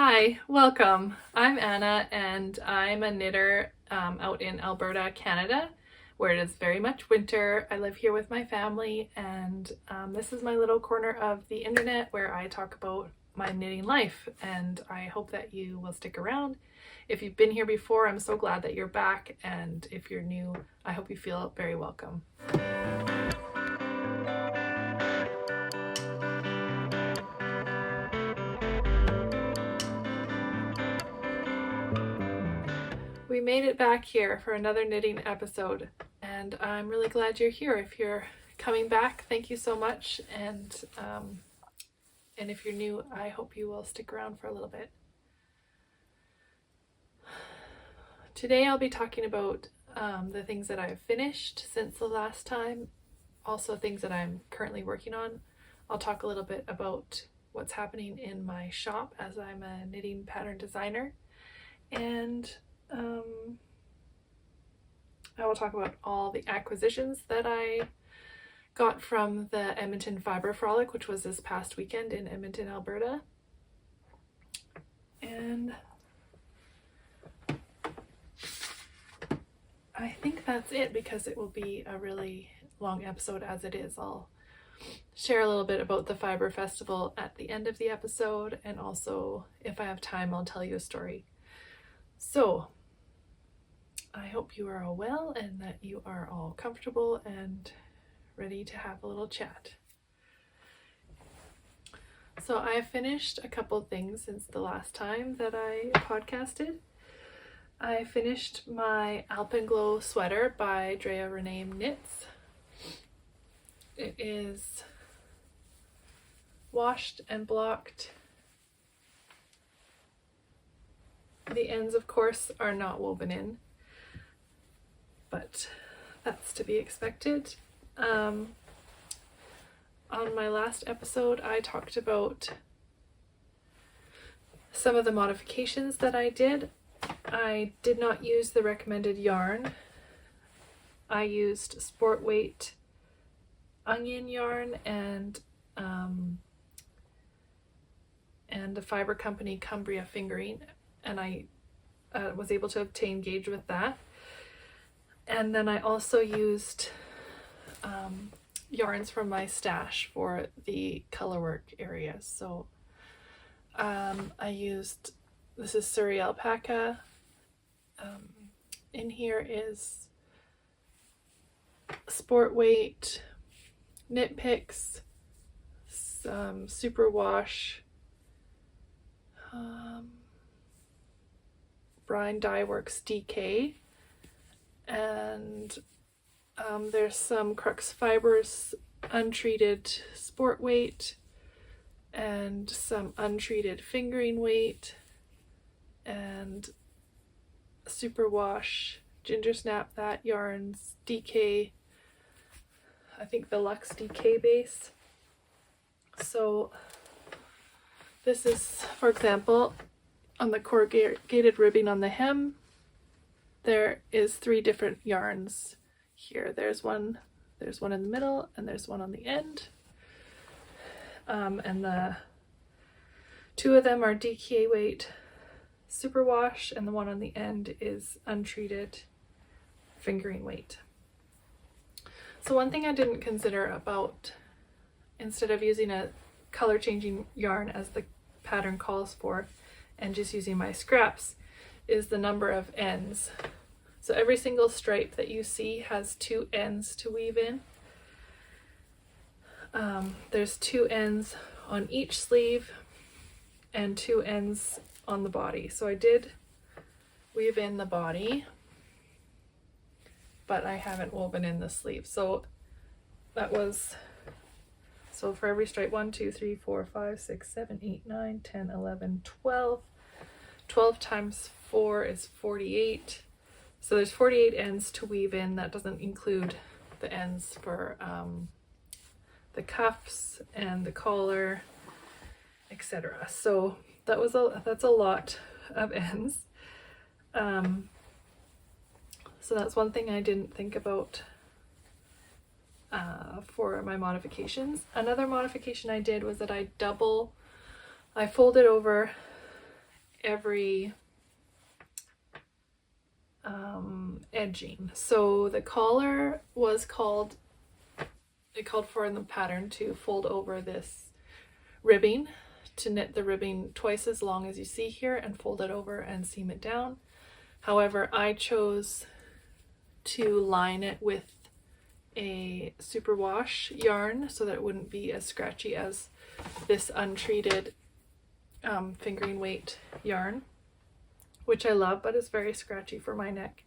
Hi, welcome. I'm Anna and I'm a knitter out in Alberta, Canada, where it is very much winter. I live here with my family and this is my little corner of the internet where I talk about my knitting life, and I hope that you will stick around. If you've been here before, I'm so glad that you're back, and if you're new, I hope you feel very welcome. We made it back here for another knitting episode, and I'm really glad you're here. If you're coming back, thank you so much, and if you're new, I hope you will stick around for a little bit. Today I'll be talking about the things that I've finished since the last time, also things that I'm currently working on. I'll talk a little bit about what's happening in my shop as I'm a knitting pattern designer, and I will talk about all the acquisitions that I got from the Edmonton Fibre Frolic, which was this past weekend in Edmonton, Alberta. And I think that's it, because it will be a really long episode as it is. I'll share a little bit about the Fibre Festival at the end of the episode, and also if I have time I'll tell you a story. So I hope you are all well and that you are all comfortable and ready to have a little chat. So I finished a couple things since the last time that I podcasted. I finished my Alpenglow sweater by Andrea Knits. It is washed and blocked. The ends, of course, are not woven in, but that's to be expected. On my last episode, I talked about some of the modifications that I did. I did not use the recommended yarn. I used sport weight onion yarn and the Fibre Co Cumbria Fingering, and I was able to obtain gauge with that. And then I also used yarns from my stash for the colorwork area. So I used, this is Surrey alpaca. In here is sport weight, knit picks, some superwash, Brine Dye Works DK, and there's some Crux Fibers untreated sport weight and some untreated fingering weight and superwash ginger snap that yarns DK, I think the Luxe DK base. So this is, for example, on the corrugated ribbing on the hem, there is 3 different yarns here. There's one in the middle, and there's one on the end. And the 2 of them are DK weight superwash, and the one on the end is untreated fingering weight. So one thing I didn't consider about, instead of using a color changing yarn as the pattern calls for and just using my scraps, is the number of ends. So every single stripe that you see has 2 ends to weave in. There's 2 ends on each sleeve and 2 ends on the body. So I did weave in the body, but I haven't woven in the sleeve. So that was, so for every stripe, 1, 2, 3, 4, 5, 6, 7, 8, 9, 10, 11, 12. 12 times 4 is 48. So there's 48 ends to weave in. That doesn't include the ends for the cuffs and the collar, etc. So that's a lot of ends. So that's one thing I didn't think about for my modifications. Another modification I did was that I folded over every edging. So the collar was called for in the pattern to fold over this ribbing, to knit the ribbing twice as long as you see here and fold it over and seam it down. However, I chose to line it with a superwash yarn so that it wouldn't be as scratchy as this untreated fingering weight yarn, which I love, but it's very scratchy for my neck.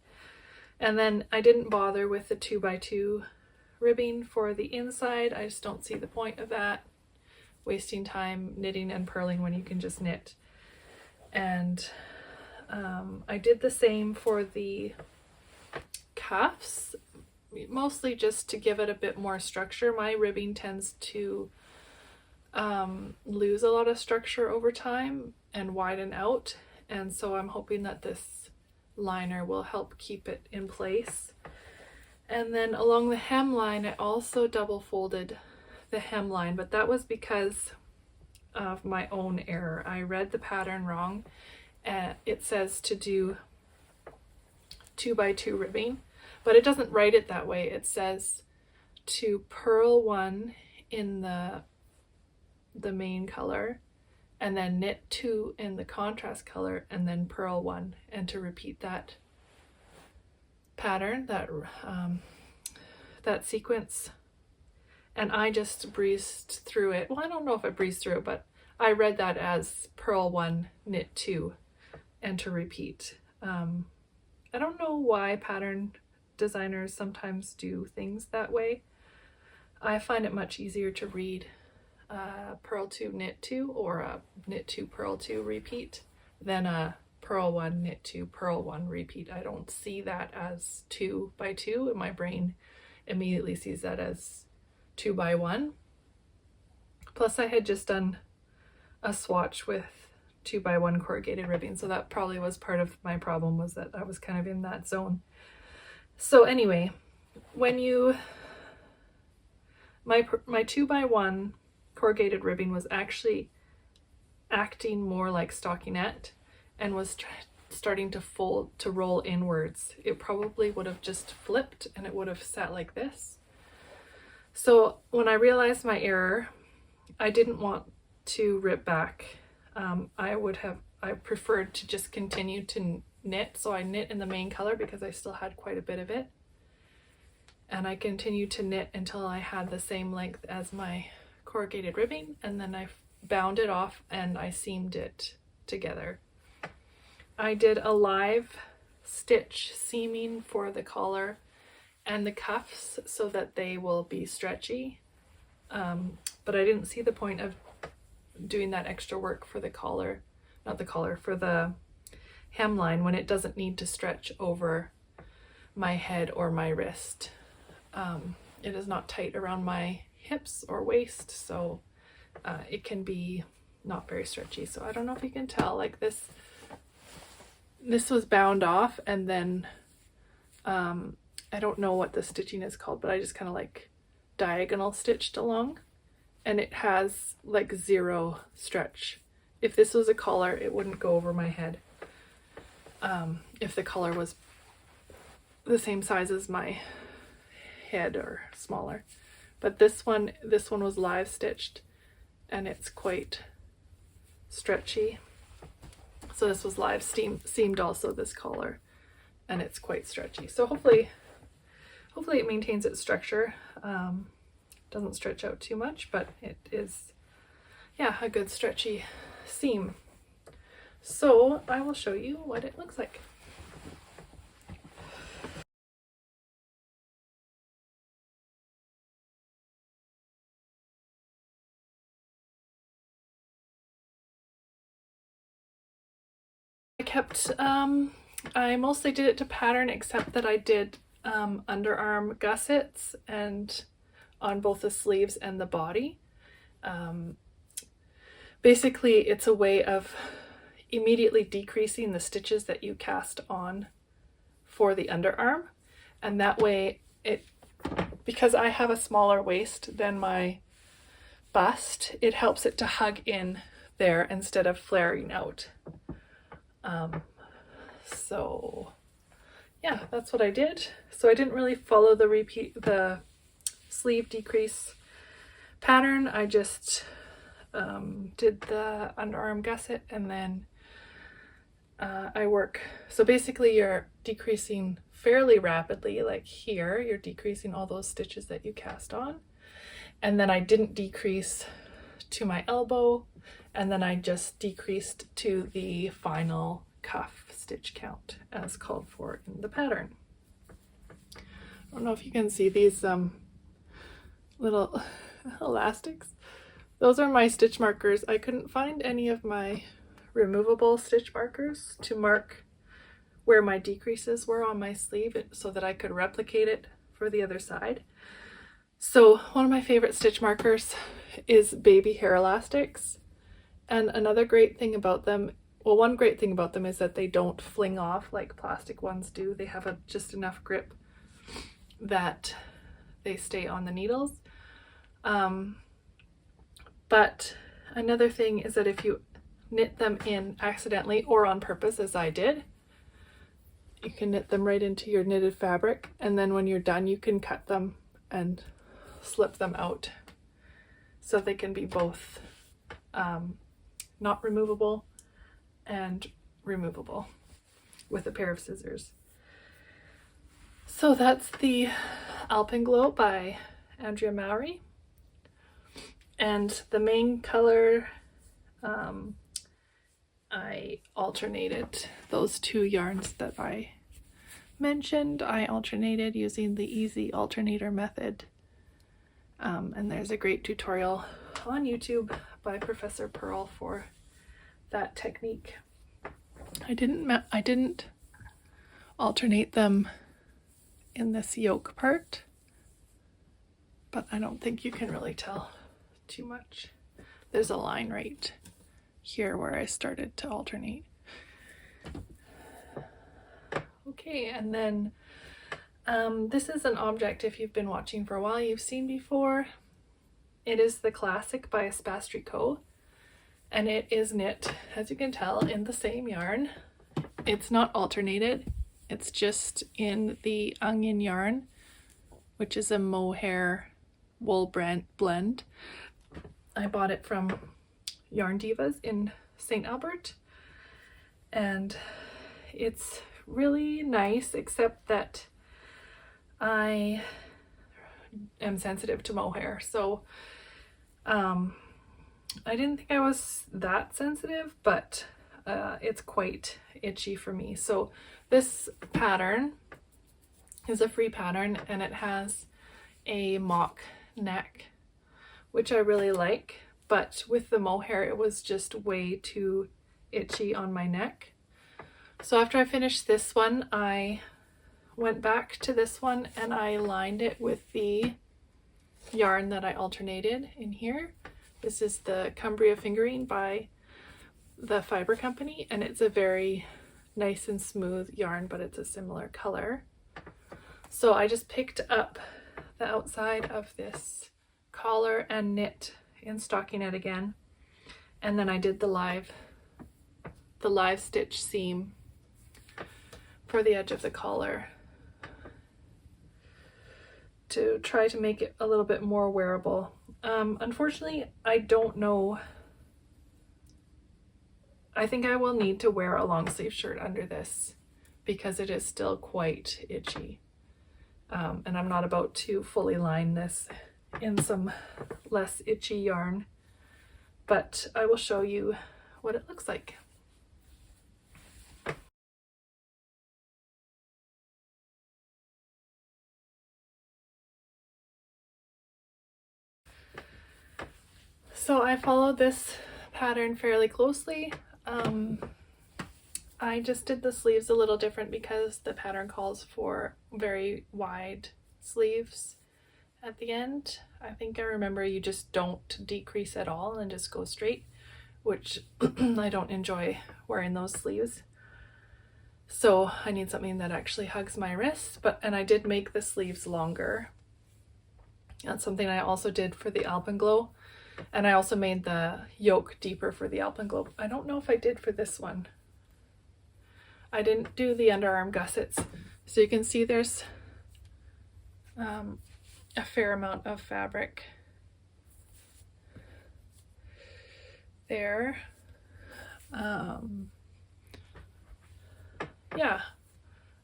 And then I didn't bother with the 2x2 ribbing for the inside. I just don't see the point of that, wasting time knitting and purling when you can just knit. And I did the same for the cuffs, mostly just to give it a bit more structure. My ribbing tends to lose a lot of structure over time and widen out, and so I'm hoping that this liner will help keep it in place. And then along the hemline, I also double folded the hemline, but that was because of my own error. I read the pattern wrong. It says to do 2x2 ribbing, but it doesn't write it that way. It says to purl one in the main color, and then knit 2 in the contrast color, and then purl 1, and to repeat that pattern, that sequence. And I just breezed through it. Well, I don't know if I breezed through it, but I read that as purl 1, knit 2, and to repeat. I don't know why pattern designers sometimes do things that way. I find it much easier to read purl 2, knit 2, or a knit 2, purl 2 repeat than a purl 1, knit 2, purl 1 repeat. I don't see that as 2x2, and my brain immediately sees that as 2x1. Plus I had just done a swatch with 2x1 corrugated ribbing, so that probably was part of my problem, was that I was kind of in that zone. So anyway, when my 2x1 corrugated ribbing was actually acting more like stockinette and was starting to roll inwards. It probably would have just flipped and it would have sat like this. So when I realized my error, I didn't want to rip back. I preferred to just continue to knit. So I knit in the main color because I still had quite a bit of it. And I continued to knit until I had the same length as my corrugated ribbing, and then I bound it off and I seamed it together. I did a live stitch seaming for the collar and the cuffs so that they will be stretchy, but I didn't see the point of doing that extra work for the collar, for the hemline, when it doesn't need to stretch over my head or my wrist. It is not tight around my hips or waist, so it can be not very stretchy. So I don't know if you can tell, like this was bound off, and then I don't know what the stitching is called, but I just kind of like diagonal stitched along, and it has like 0 stretch. If this was a collar, it wouldn't go over my head. If the collar was the same size as my head or smaller. But this one was live stitched, and it's quite stretchy. So this was live seamed also, this collar, and it's quite stretchy. So hopefully it maintains its structure. Doesn't stretch out too much, but it is, yeah, a good stretchy seam. So I will show you what it looks like. I mostly did it to pattern, except that I did underarm gussets and on both the sleeves and the body. Basically, it's a way of immediately decreasing the stitches that you cast on for the underarm, and that way because I have a smaller waist than my bust, it helps it to hug in there instead of flaring out. So yeah, that's what I did. So I didn't really follow the sleeve decrease pattern. I just did the underarm gusset, and then I work. So basically you're decreasing fairly rapidly, like here, you're decreasing all those stitches that you cast on. And then I didn't decrease to my elbow, and then I just decreased to the final cuff stitch count as called for in the pattern. I don't know if you can see these little elastics. Those are my stitch markers. I couldn't find any of my removable stitch markers to mark where my decreases were on my sleeve so that I could replicate it for the other side. So one of my favorite stitch markers is baby hair elastics. And another great thing about them, well, one great thing about them is that they don't fling off like plastic ones do. They have just enough grip that they stay on the needles. But another thing is that if you knit them in accidentally or on purpose, as I did, you can knit them right into your knitted fabric, and then when you're done you can cut them and slip them out so they can be both not removable and removable with a pair of scissors. So that's the Alpenglow by Andrea Mowry, and the main color, I alternated those two yarns that I mentioned. I alternated using the easy alternator method, and there's a great tutorial on YouTube by Professor Pearl for that technique. I didn't alternate them in this yoke part, but I don't think you can really tell too much. There's a line right here where I started to alternate. Okay, and then this is an object, if you've been watching for a while, you've seen before. It is the Classic by Espace Tricot, and it is knit, as you can tell, in the same yarn. It's not alternated, it's just in the onion yarn, which is a mohair-wool blend. I bought it from Yarn Divas in St. Albert, and it's really nice, except that I am sensitive to mohair, so I didn't think I was that sensitive, but it's quite itchy for me. So this pattern is a free pattern, and it has a mock neck, which I really like, but with the mohair it was just way too itchy on my neck. So after I finished this one, I went back to this one and I lined it with the yarn that I alternated in here. This is the Cumbria Fingering by the Fibre Company, and it's a very nice and smooth yarn, but it's a similar color. So I just picked up the outside of this collar and knit in stockinette again, and then I did the live stitch seam for the edge of the collar to try to make it a little bit more wearable. Unfortunately, I don't know. I think I will need to wear a long sleeve shirt under this because it is still quite itchy. And I'm not about to fully line this in some less itchy yarn, but I will show you what it looks like. So I followed this pattern fairly closely. I just did the sleeves a little different because the pattern calls for very wide sleeves at the end. I think I remember you just don't decrease at all and just go straight, which I don't enjoy wearing those sleeves. So I need something that actually hugs my wrist, and I did make the sleeves longer. That's something I also did for the Alpenglow. And I also made the yoke deeper for the Alpenglow. I don't know if I did for this one. I didn't do the underarm gussets, so you can see there's a fair amount of fabric there. Yeah,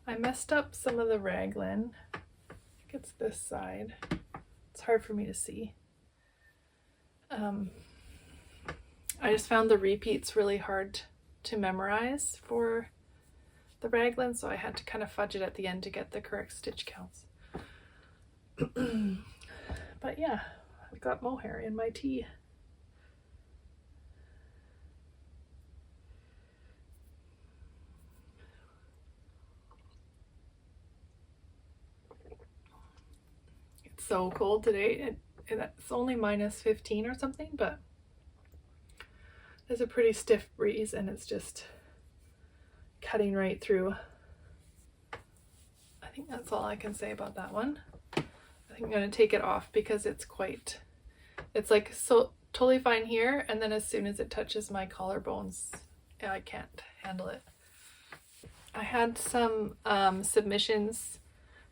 I messed up some of the raglan. I think it's this side. It's hard for me to see. I just found the repeats really hard to memorize for the raglan, so I had to kind of fudge it at the end to get the correct stitch counts. But yeah, I've got mohair in my tea. It's so cold today. It's only -15 or something, but there's a pretty stiff breeze and it's just cutting right through. I think that's all I can say about that one. I think I'm going to take it off because it's like so totally fine here, and then as soon as it touches my collarbones, I can't handle it. I had some submissions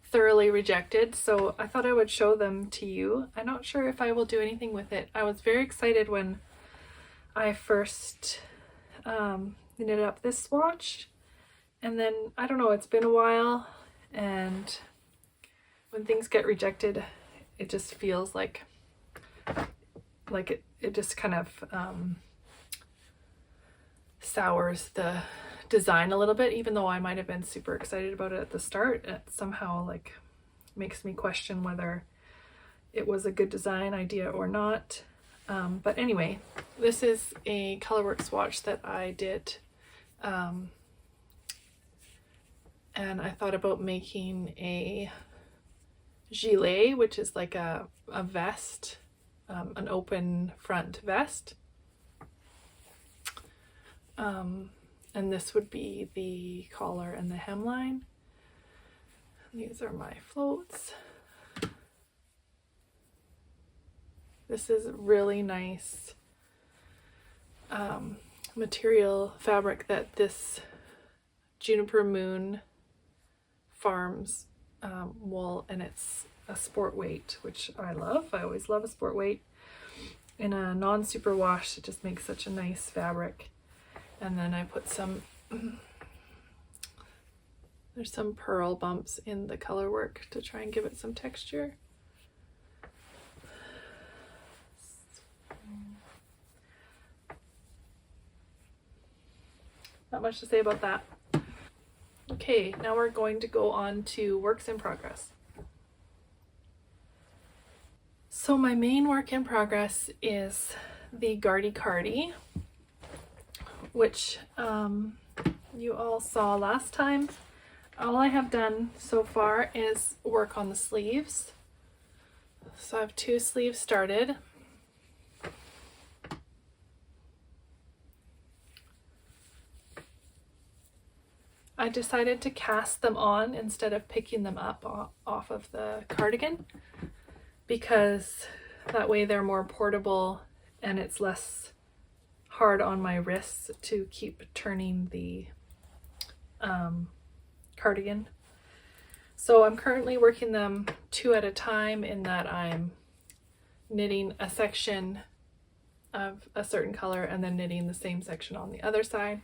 thoroughly rejected, so I thought I would show them to you. I'm not sure if I will do anything with it. I was very excited when I first knitted up this swatch, and then I don't know, it's been a while, and when things get rejected, it just feels like it just kind of sours the design a little bit. Even though I might have been super excited about it at the start, it somehow like makes me question whether it was a good design idea or not. But anyway, this is a colorwork swatch that I did, and I thought about making a gilet, which is like a vest, an open front vest. And this would be the collar and the hemline. These are my floats. This is really nice material fabric that this Juniper Moon Farms wool, and it's a sport weight, which I love. I always love a sport weight. In a non-superwash, it just makes such a nice fabric. And then I put some, there's some pearl bumps in the color work to try and give it some texture. Not much to say about that. Okay, now we're going to go on to works in progress. So my main work in progress is the Gardy Cardi, which you all saw last time. All I have done so far is work on the sleeves. So I have 2 sleeves started. I decided to cast them on instead of picking them up off of the cardigan, because that way they're more portable and it's less hard on my wrists to keep turning the cardigan. So I'm currently working them 2 at a time, in that I'm knitting a section of a certain color and then knitting the same section on the other side,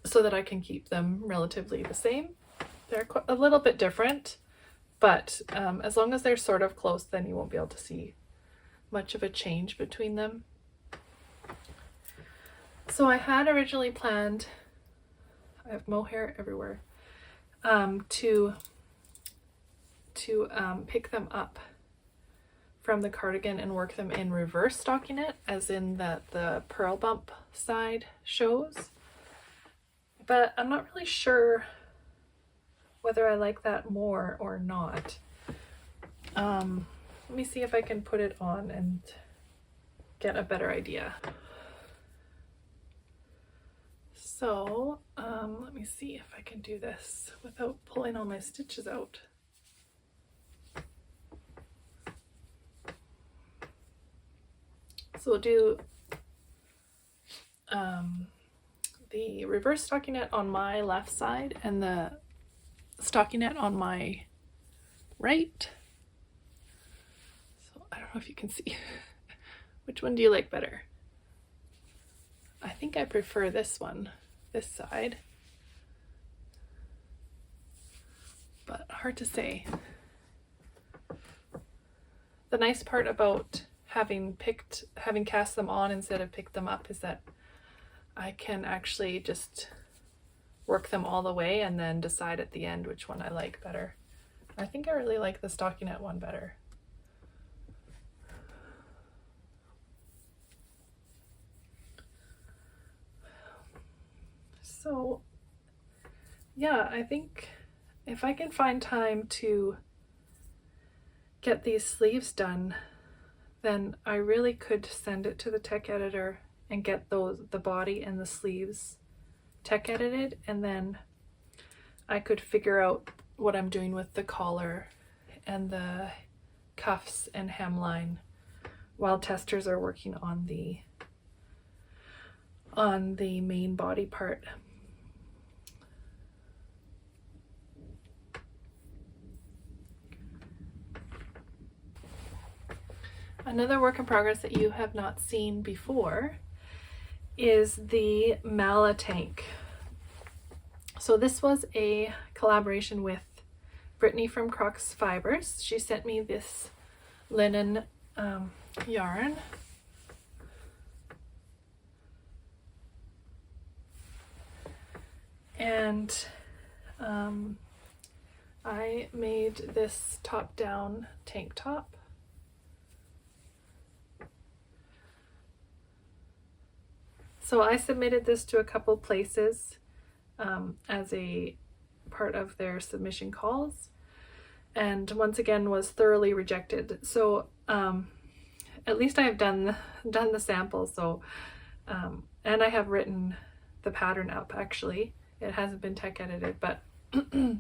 so that I can keep them relatively the same. They're a little bit different, but as long as they're sort of close, then you won't be able to see much of a change between them. So I had originally planned, I have mohair everywhere, to pick them up from the cardigan and work them in reverse stockinette, as in that the pearl bump side shows. But I'm not really sure whether I like that more or not. Let me see if I can put it on and get a better idea. So let me see if I can do this without pulling all my stitches out. So we'll do the reverse stockinette on my left side and the stockinette on my right. So I don't know if you can see. Which one do you like better? I think I prefer this one, this side. But hard to say. The nice part about having cast them on instead of picked them up is that I can actually just work them all the way and then decide at the end which one I like better. I think I really like the stockinette one better. So yeah, I think if I can find time to get these sleeves done, then I really could send it to the tech editor and get the body and the sleeves tech edited, and then I could figure out what I'm doing with the collar and the cuffs and hemline while testers are working on the main body part. Another work in progress that you have not seen before is the Mala tank. So this was a collaboration with Brittany from Crocs Fibers. She sent me this linen yarn. And I made this top-down tank top. So I submitted this to a couple places as a part of their submission calls, and once again was thoroughly rejected. So at least I have done the sample. So and I have written the pattern up. Actually, it hasn't been tech edited, but I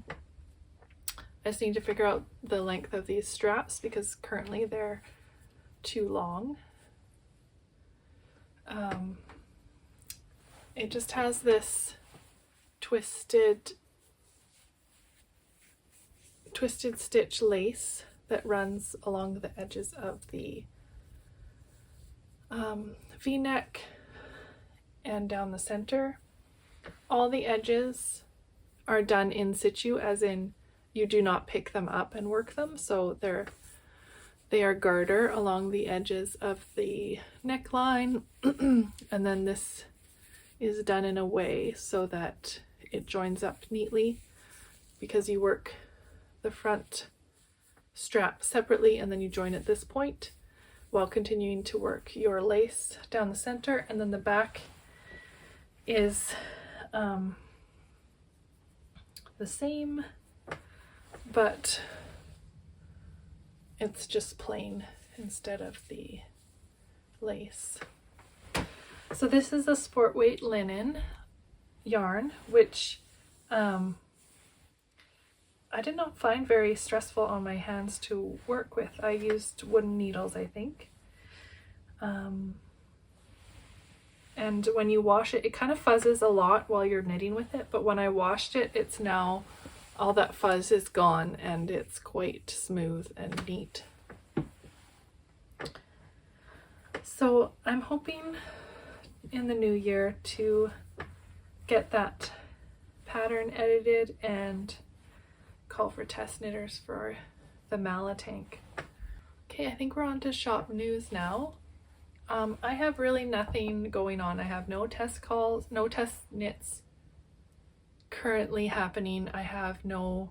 just need to figure out the length of these straps because currently they're too long. It just has this twisted stitch lace that runs along the edges of the V-neck and down the center. All the edges are done in situ, as in you do not pick them up and work them, so they are garter along the edges of the neckline. And then this is done in a way so that it joins up neatly, because you work the front strap separately and then you join at this point while continuing to work your lace down the center. And then the back is the same, but it's just plain instead of the lace. So this is a sport weight linen yarn, which I did not find very stressful on my hands to work with. I used wooden needles, I think. And when you wash it, it kind of fuzzes a lot while you're knitting with it, but when I washed it, it's now, all that fuzz is gone and it's quite smooth and neat. So I'm hoping in the new year to get that pattern edited and call for test knitters for the Mala tank. Okay, I think we're on to shop news now. I have really nothing going on. I have no test calls, no test knits currently happening. I have no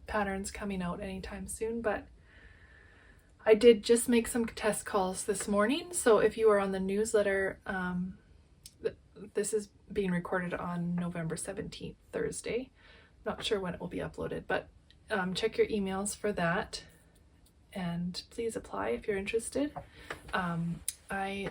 patterns coming out anytime soon, but I did just make some test calls this morning. So if you are on the newsletter, this is being recorded on November 17th, Thursday. Not sure when it will be uploaded, but check your emails for that. And please apply if you're interested. I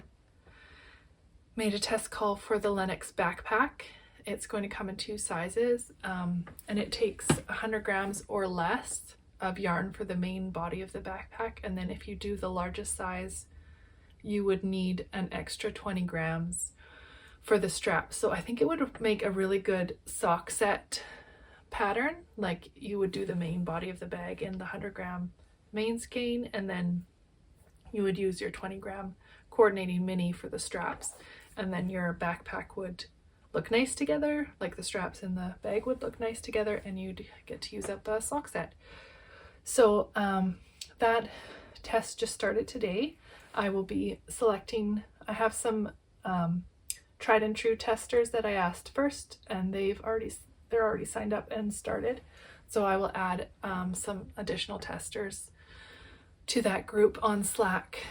made a test call for the Lennox backpack. It's going to come in 2 sizes, and it takes 100 grams or less of yarn for the main body of the backpack. And then if you do the largest size, you would need an extra 20 grams for the straps. So I think it would make a really good sock set pattern. Like you would do the main body of the bag in the 100-gram main skein, and then you would use your 20-gram coordinating mini for the straps, and then your backpack would look nice together, like the straps in the bag would look nice together, and you'd get to use up a sock set. So that test just started today. I will be selecting, I have some tried and true testers that I asked first, and they're already signed up and started. So I will add some additional testers to that group on Slack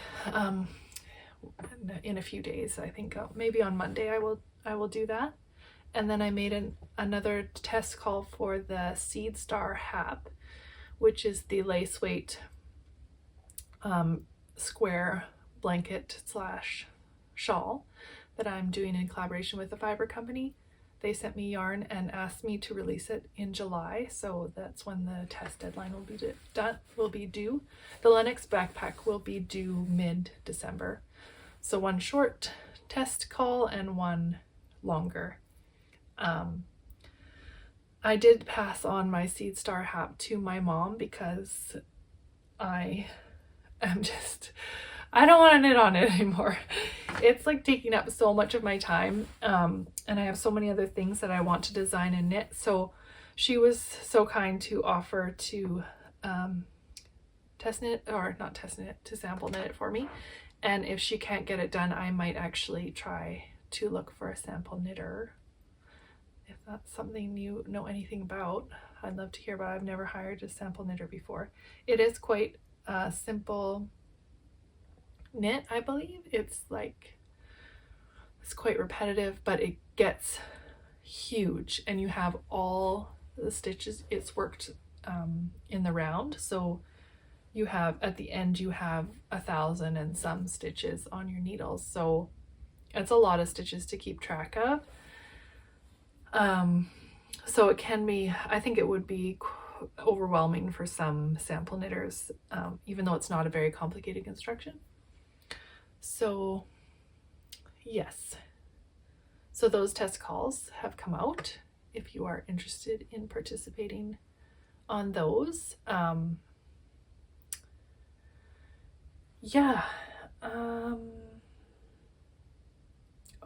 in a few days. I think maybe on Monday I will do that. And then I made another test call for the Seed Star hat, which is the lace weight square blanket slash shawl that I'm doing in collaboration with the Fibre Company. They sent me yarn and asked me to release it in July, so that's when the test deadline will be due. The Lennox backpack will be due mid-December. So one short test call and one longer. I did pass on my Seed Star hat to my mom because I don't want to knit on it anymore. It's like taking up so much of my time, and I have so many other things that I want to design and knit. So she was so kind to offer to sample knit it for me. And if she can't get it done, I might actually try to look for a sample knitter. If that's something you know anything about, I'd love to hear about it. I've never hired a sample knitter before. It is quite simple knit, I believe. It's quite repetitive, but it gets huge, and you have all the stitches. It's worked in the round, so you have at the end you have 1,000 and some stitches on your needles, so it's a lot of stitches to keep track of. So it can be, I think it would be overwhelming for some sample knitters, even though it's not a very complicated construction. So yes, so those test calls have come out if you are interested in participating on those.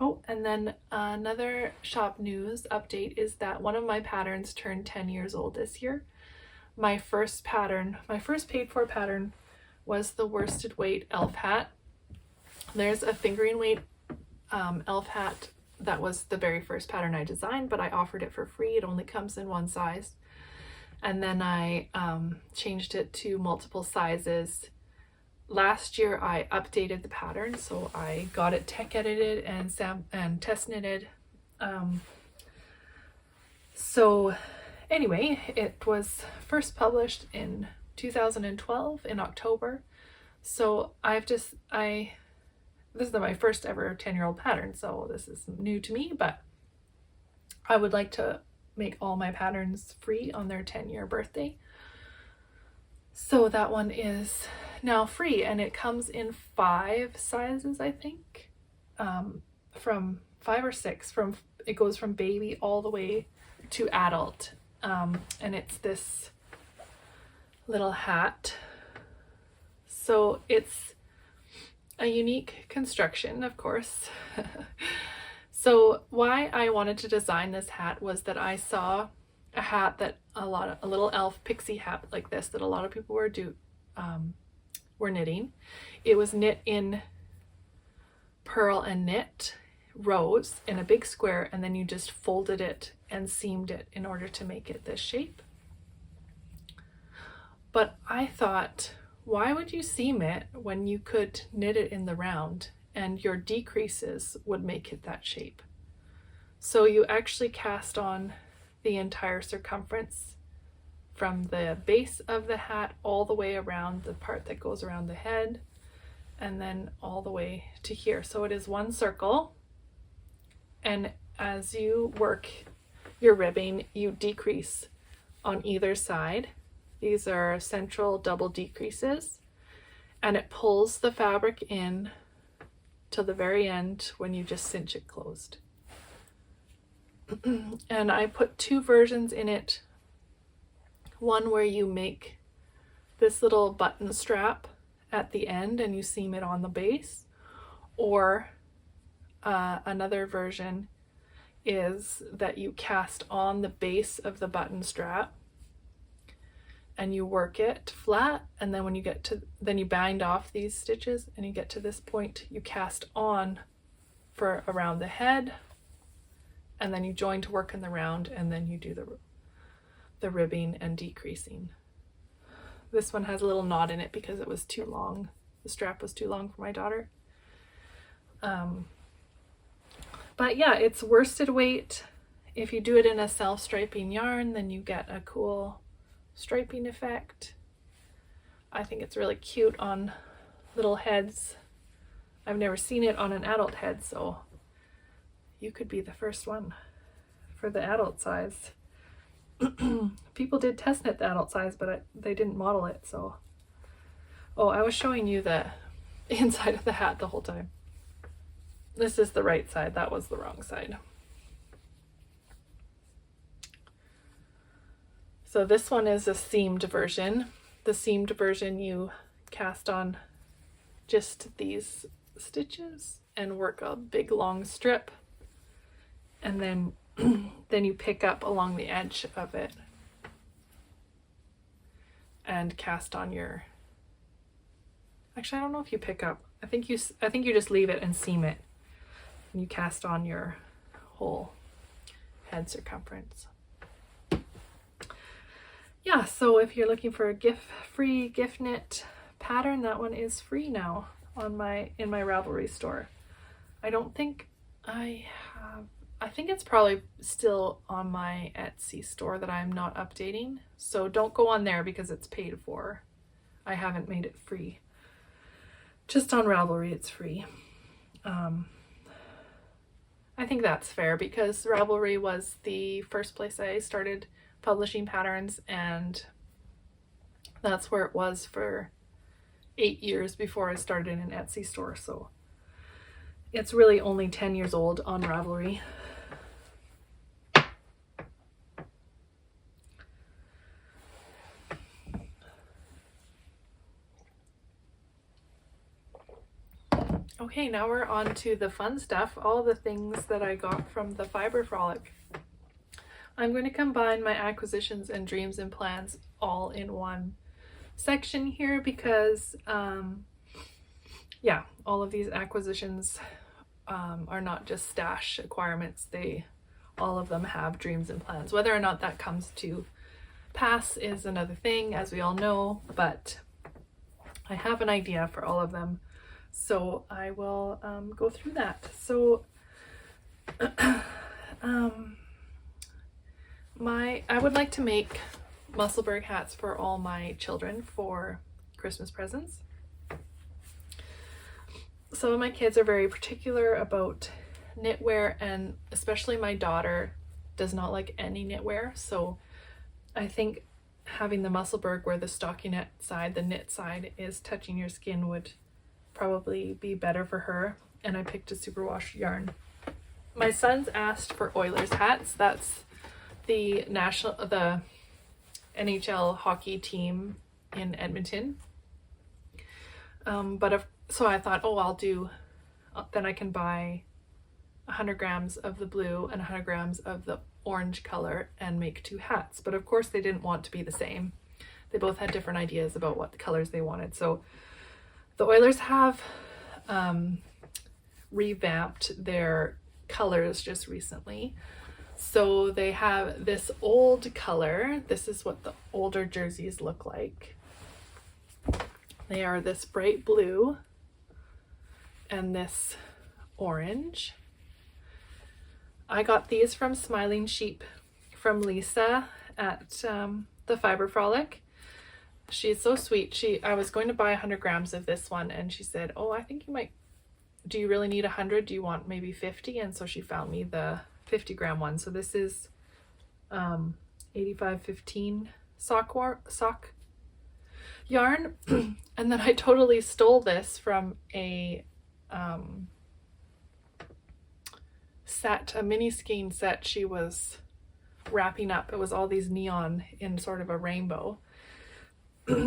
Oh, and then another shop news update is that one of my patterns turned 10 years old this year. My first paid for pattern was the worsted weight elf hat. There's a fingering weight elf hat that was the very first pattern I designed, but I offered it for free. It only comes in one size. And then I changed it to multiple sizes. Last year I updated the pattern, so I got it tech edited and test knitted. So anyway, it was first published in 2012 in October. So this is my first ever 10-year-old pattern, so this is new to me, but I would like to make all my patterns free on their 10-year birthday. So that one is now free, and it comes in 5 sizes, I think, from 5 or 6. It goes from baby all the way to adult, and it's this little hat. So it's a unique construction, of course. So why I wanted to design this hat was that I saw a hat that a little elf pixie hat like this that a lot of people were knitting. It was knit in purl and knit rows in a big square, and then you just folded it and seamed it in order to make it this shape. But I thought, why would you seam it when you could knit it in the round and your decreases would make it that shape? So you actually cast on the entire circumference from the base of the hat all the way around the part that goes around the head, and then all the way to here. So it is one circle, and as you work your ribbing, you decrease on either side. These are central double decreases, and it pulls the fabric in till the very end when you just cinch it closed. And I put two versions in it. One where you make this little button strap at the end and you seam it on the base, or another version is that you cast on the base of the button strap and you work it flat, and then when you get to, then you bind off these stitches and you get to this point, you cast on for around the head, and then you join to work in the round, and then you do the ribbing and decreasing. This one has a little knot in it because it was too long. The strap was too long for my daughter. But yeah, it's worsted weight. If you do it in a self-striping yarn, then you get a cool striping effect. I think it's really cute on little heads. I've never seen it on an adult head, so you could be the first one for the adult size. People did test knit the adult size, but they didn't model it, so. Oh, I was showing you the inside of the hat the whole time. This is the right side, that was the wrong side. So this one is a seamed version. The seamed version you cast on just these stitches and work a big long strip, and then then you pick up along the edge of it and cast on your, actually I don't know if you pick up, I think you just leave it and seam it, and you cast on your whole head circumference. Yeah, so if you're looking for a free gift knit pattern, that one is free now on in my Ravelry store. I don't think I have, I think it's probably still on my Etsy store that I'm not updating. So don't go on there because it's paid for. I haven't made it free. Just on Ravelry it's free. I think that's fair because Ravelry was the first place I started publishing patterns, and that's where it was for 8 years before I started an Etsy store. So it's really only 10 years old on Ravelry. Okay, now we're on to the fun stuff, all the things that I got from the Fibre Frolic. I'm going to combine my acquisitions and dreams and plans all in one section here because, yeah, all of these acquisitions are not just stash acquirements. All of them have dreams and plans. Whether or not that comes to pass is another thing, as we all know, but I have an idea for all of them. So I will go through that. So I would like to make Musselburgh hats for all my children for Christmas presents. Some of my kids are very particular about knitwear, and especially my daughter does not like any knitwear. So I think having the Musselburgh where the stockinette side, the knit side, is touching your skin would probably be better for her, and I picked a superwash yarn. My sons asked for Oilers hats. That's the NHL hockey team in Edmonton. So I thought, then I can buy 100 grams of the blue and 100 grams of the orange color and make 2 hats. But of course they didn't want to be the same. They both had different ideas about what the colors they wanted. So the Oilers have revamped their colors just recently. So they have this old color. This is what the older jerseys look like. They are this bright blue and this orange. I got these from Smiling Sheep from Lisa at the Fibre Frolic. She's so sweet. I was going to buy 100 grams of this one, and she said, oh, I think you might, do you really need 100? Do you want maybe 50? And so she found me the 50 gram one. So this is 8515 sock yarn. And then I totally stole this from a set, a mini skein set she was wrapping up. It was all these neon in sort of a rainbow.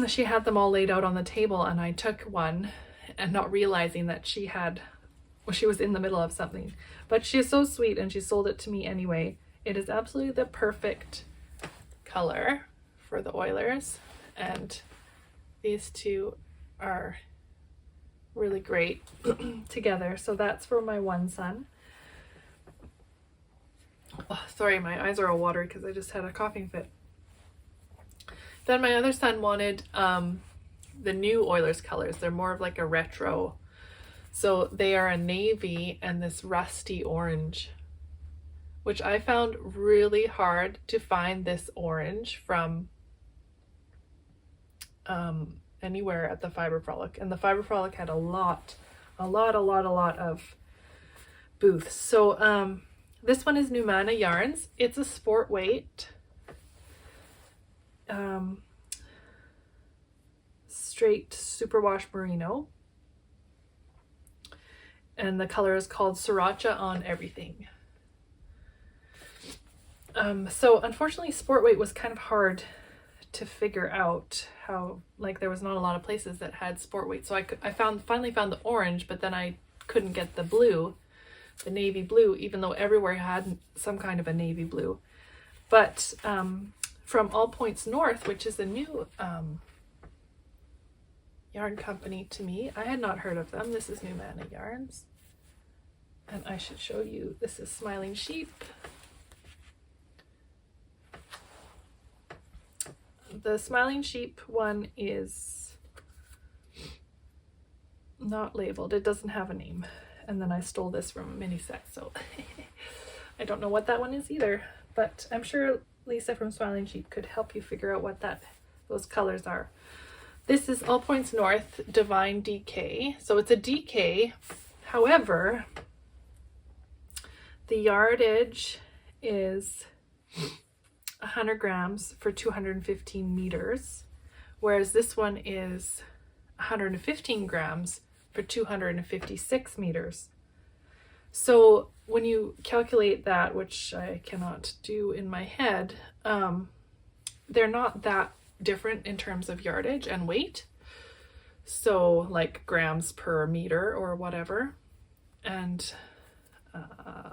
She had them all laid out on the table, and I took one and not realizing that she was in the middle of something. But she is so sweet, and she sold it to me anyway. It is absolutely the perfect color for the Oilers, and these two are really great together. So that's for my one son. Oh, sorry, my eyes are all watery because I just had a coughing fit. Then my other son wanted the new Oilers colors. They're more of like a retro. So they are a navy and this rusty orange, which I found really hard to find this orange from anywhere at the Fibre Frolic. And the Fibre Frolic had a lot of booths. So this one is Numana Yarns. It's a sport weight. Straight superwash merino. And the color is called Sriracha on Everything. So unfortunately sport weight was kind of hard to figure out how, like, there was not a lot of places that had sport weight. So I finally found the orange, but then I couldn't get the blue, the navy blue, even though everywhere had some kind of a navy blue. But from All Points North, which is a new yarn company to me, I had not heard of them. This is Numana Yarns. And I should show you, this is Smiling Sheep. The Smiling Sheep one is not labeled. It doesn't have a name. And then I stole this from a mini set, so I don't know what that one is either. But I'm sure Lisa from Smiling Sheep could help you figure out what those colors are. This is All Points North Divine DK. So it's a DK. However, the yardage is 100 grams for 215 meters, whereas this one is 115 grams for 256 meters. So when you calculate that, which I cannot do in my head, they're not that different in terms of yardage and weight. So like grams per meter or whatever. And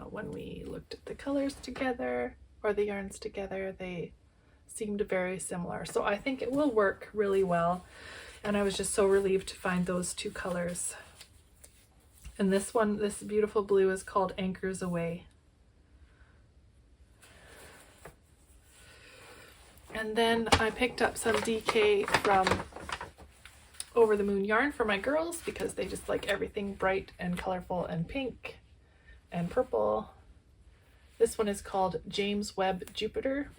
when we looked at the colors together, or the yarns together, they seemed very similar. So I think it will work really well. And I was just so relieved to find those two colors. And this one, this beautiful blue, is called Anchors Away. And then I picked up some DK from Over the Moon Yarn for my girls because they just like everything bright and colorful and pink and purple. This one is called James Webb Jupiter.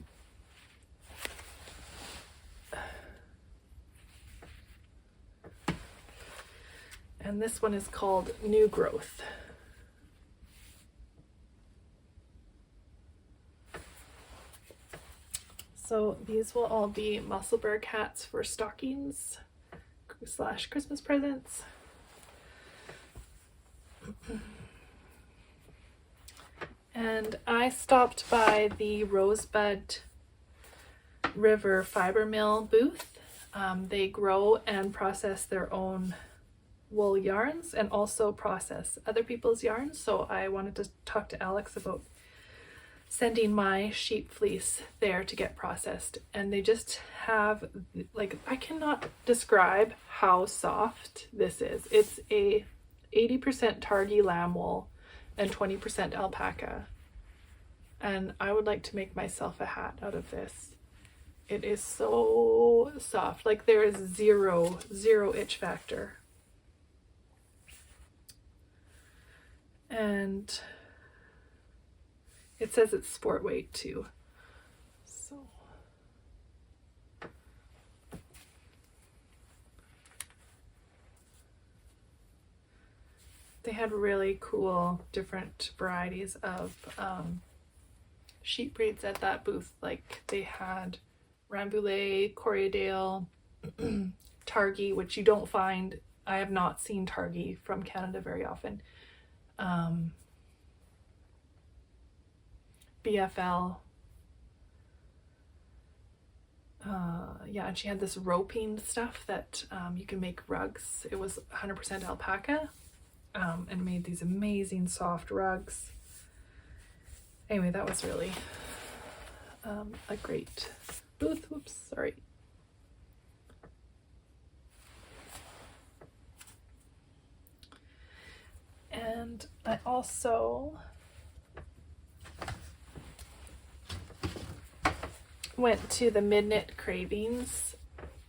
And this one is called New Growth. So these will all be Musselburgh hats for stockings / Christmas presents. And I stopped by the Rosebud River Fiber Mill booth. They grow and process their own wool yarns and also process other people's yarns. So I wanted to talk to Alex about sending my sheep fleece there to get processed. And they just have, like, I cannot describe how soft this is. It's a 80% Targhee lamb wool and 20% alpaca. And I would like to make myself a hat out of this. It is so soft. Like, there is zero itch factor. And it says it's sport weight too. So they had really cool different varieties of sheep breeds at that booth. Like they had Rambouillet, Corriedale, Targhee, which you don't find. I have not seen Targhee from Canada very often. BFL. Yeah, and she had this roping stuff that you can make rugs. It was 100% alpaca, and made these amazing soft rugs. Anyway, that was really a great booth. Whoops, sorry. And I also went to the Mid-Knit Cravings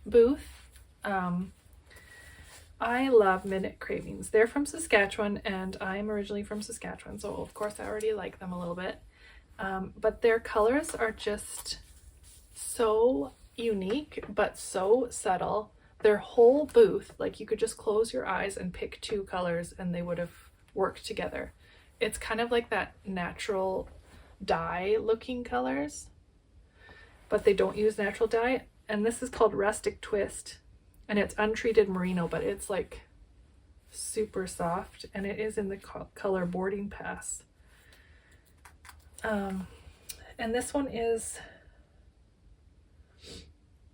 booth. I love Mid-Knit Cravings. They're from Saskatchewan, and I'm originally from Saskatchewan, so of course I already like them a little bit. But their colors are just so unique, but so subtle. Their whole booth, like you could just close your eyes and pick 2 colors and they would have worked together. It's kind of like that natural dye looking colors, but they don't use natural dye. And this is called Rustic Twist, and it's untreated merino, but it's like super soft, and it is in the color Boarding Pass. And this one is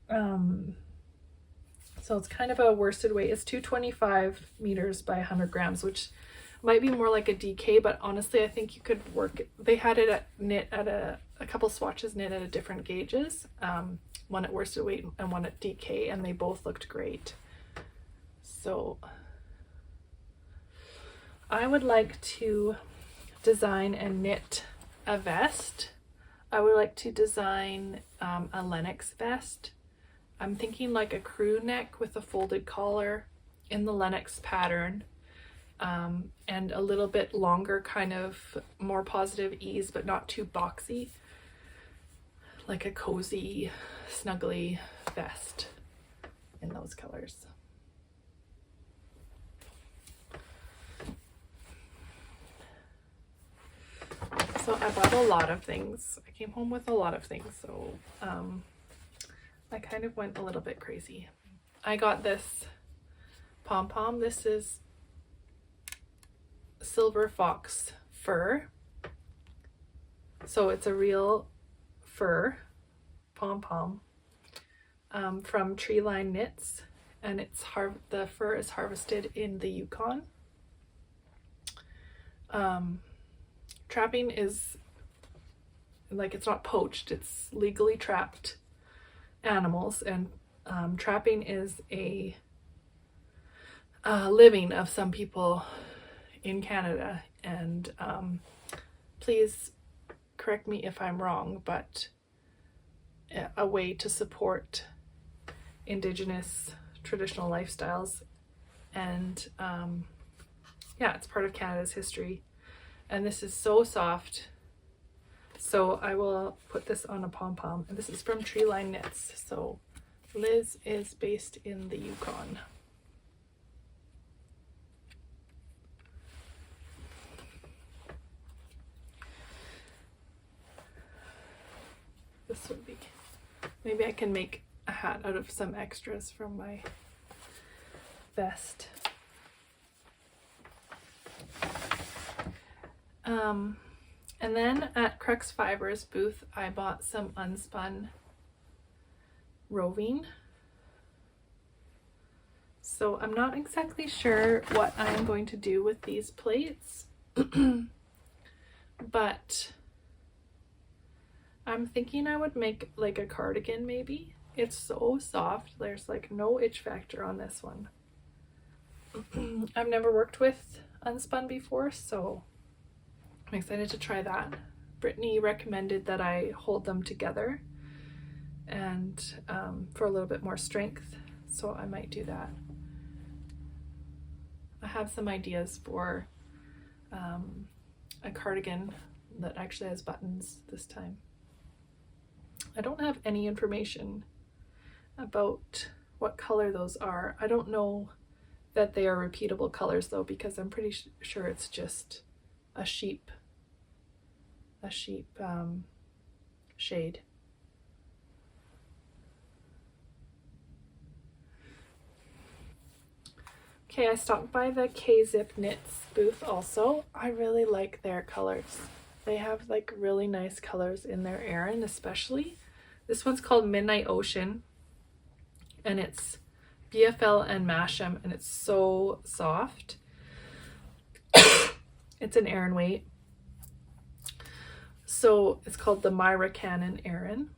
so it's kind of a worsted weight. It's 225 meters by 100 grams, which might be more like a DK, but honestly I think you could work it. They had it knit at a couple swatches knit at different gauges, one at worsted weight and one at DK, and they both looked great. So I would like to design and knit a vest. I would like to design a Lennox vest. I'm thinking like a crew neck with a folded collar in the Lennox pattern, and a little bit longer, kind of more positive ease, but not too boxy, like a cozy, snuggly vest in those colors. So I bought a lot of things. I came home with a lot of things, so I kind of went a little bit crazy. I got this pom-pom. This is silver fox fur. So it's a real fur pom-pom from Treeline Knits, and it's the fur is harvested in the Yukon. Trapping is like, it's not poached, it's legally trapped animals, and trapping is a living of some people in Canada, and please correct me if I'm wrong, but a way to support Indigenous traditional lifestyles, and yeah, it's part of Canada's history. And this is so soft, so I will put this on a pom-pom, and this is from Treeline Knits. So Liz is based in the Yukon. This would be, maybe I can make a hat out of some extras from my vest. And then at Crux Fibers booth, I bought some unspun roving. So I'm not exactly sure what I'm going to do with these plates, but I'm thinking I would make like a cardigan maybe. It's so soft. There's like no itch factor on this one. I've never worked with unspun before, so I'm excited to try that. Brittany recommended that I hold them together and for a little bit more strength, so I might do that. I have some ideas for a cardigan that actually has buttons this time. I don't have any information about what color those are. I don't know that they are repeatable colors though, because I'm pretty sure it's just a sheep shade. Okay, I stopped by the K-Zip Knits booth also. I really like their colors. They have like really nice colors in their Aran, especially. This one's called Midnight Ocean, and it's BFL and Masham, and it's so soft. It's an Aran weight. So it's called the Myra Cannon Aran.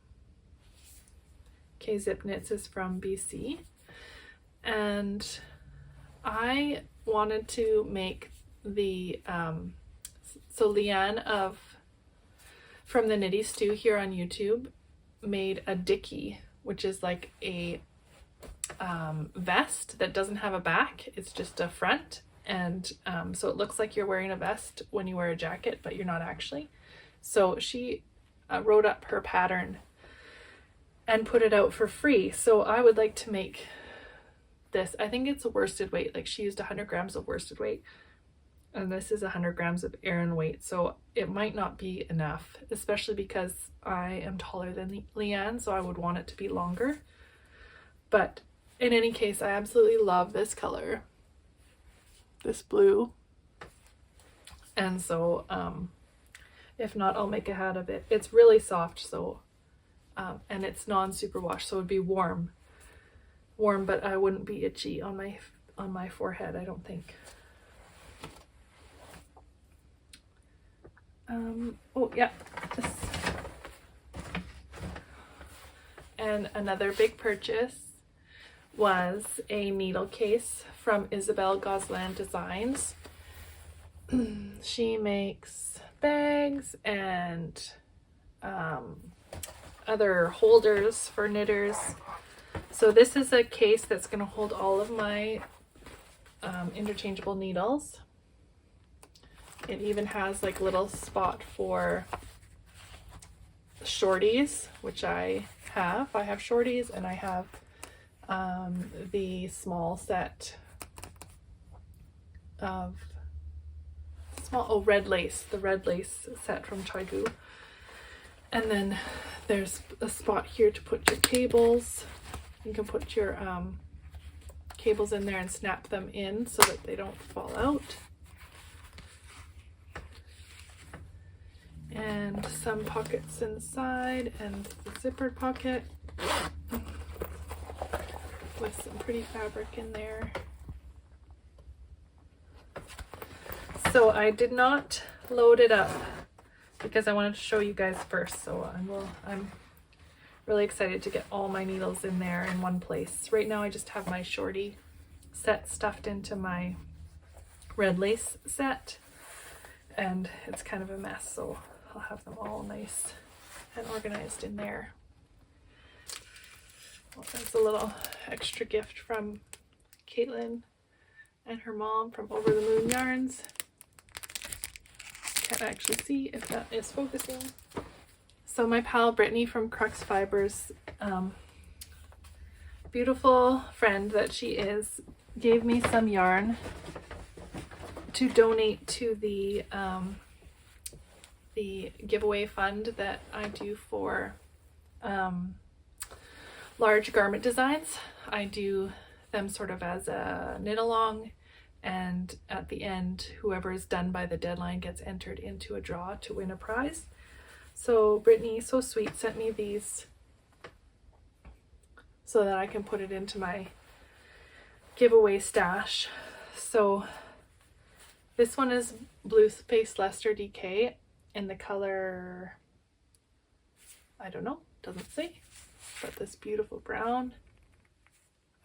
Zip Knits is from BC. And I wanted to make the, so Leanne from the Knitty Stew here on YouTube made a dickie, which is like a vest that doesn't have a back. It's just a front. And so it looks like you're wearing a vest when you wear a jacket, but you're not actually. So she wrote up her pattern and put it out for free. So I would like to make this. I think it's a worsted weight. Like she used 100 grams of worsted weight, and this is 100 grams of Aran weight. So it might not be enough, especially because I am taller than Leanne, so I would want it to be longer. But in any case, I absolutely love this color, this blue. And so if not, I'll make a hat of it. It's really soft, so and it's non-superwash, so it would be warm, but I wouldn't be itchy on my forehead, I don't think. Oh yeah, this. And another big purchase was a needle case from Isabel Gosselin Designs. She makes bags and other holders for knitters. So this is a case that's going to hold all of my interchangeable needles. It even has like little spot for shorties, which I have. I have shorties, and I have the small set of red lace, the red lace set from Chaigu. And then there's a spot here to put your cables. You can put your cables in there and snap them in so that they don't fall out. And some pockets inside, and the zippered pocket with some pretty fabric in there. So I did not load it up because I wanted to show you guys first. So I'm really excited to get all my needles in there in one place. Right now I just have my shorty set stuffed into my red lace set, and it's kind of a mess, so I'll have them all nice and organized in there. Well, that's a little extra gift from Caitlin and her mom from Over the Moon Yarns. Can't actually see if that is focusing. So my pal Brittany from Crux Fibers, beautiful friend that she is, gave me some yarn to donate to the giveaway fund that I do for large garment designs. I do them sort of as a knit along, and at the end, whoever is done by the deadline gets entered into a draw to win a prize. So Brittany, so sweet, sent me these so that I can put it into my giveaway stash. So this one is Blueface Leicester DK in the color, I don't know, doesn't say, but this beautiful brown.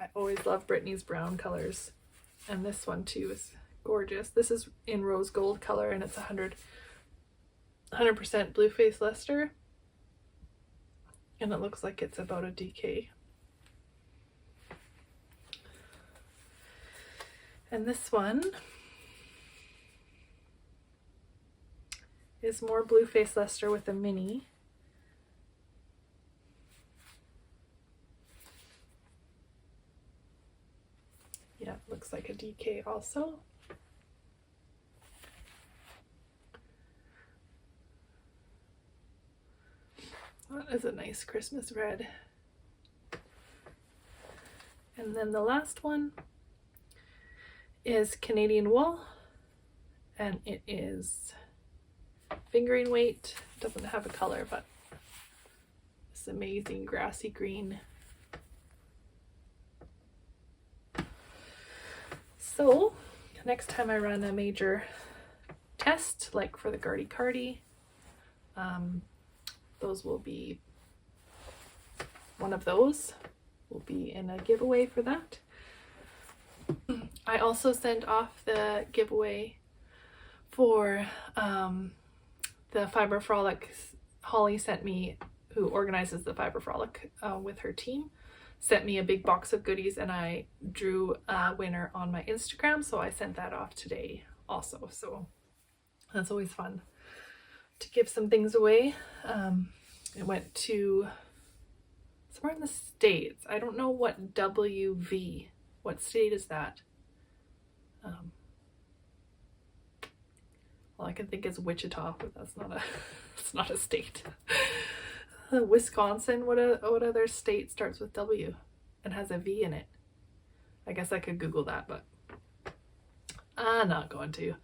I always love Brittany's brown colors, and this one too is gorgeous. This is in rose gold color, and it's 100% Blueface Leicester, and it looks like it's about a DK. And this one is more Blueface Leicester with a mini. Yeah, it looks like a DK also. That is a nice Christmas red. And then the last one is Canadian wool, and it is fingering weight. It doesn't have a color, but this amazing grassy green. So next time I run a major test, like for the Gardy Cardi, those will be, one of those will be in a giveaway for that. I also sent off the giveaway for the Fibre Frolic. Holly sent me, who organizes the Fibre Frolic with her team, sent me a big box of goodies, and I drew a winner on my Instagram, so I sent that off today also. So that's always fun to give some things away. It went to somewhere in the States. I don't know what WV, what state is that? All I can think is Wichita, but that's not a, it's not a state. Wisconsin, what other state starts with W and has a V in it? I guess I could Google that, but I'm not going to.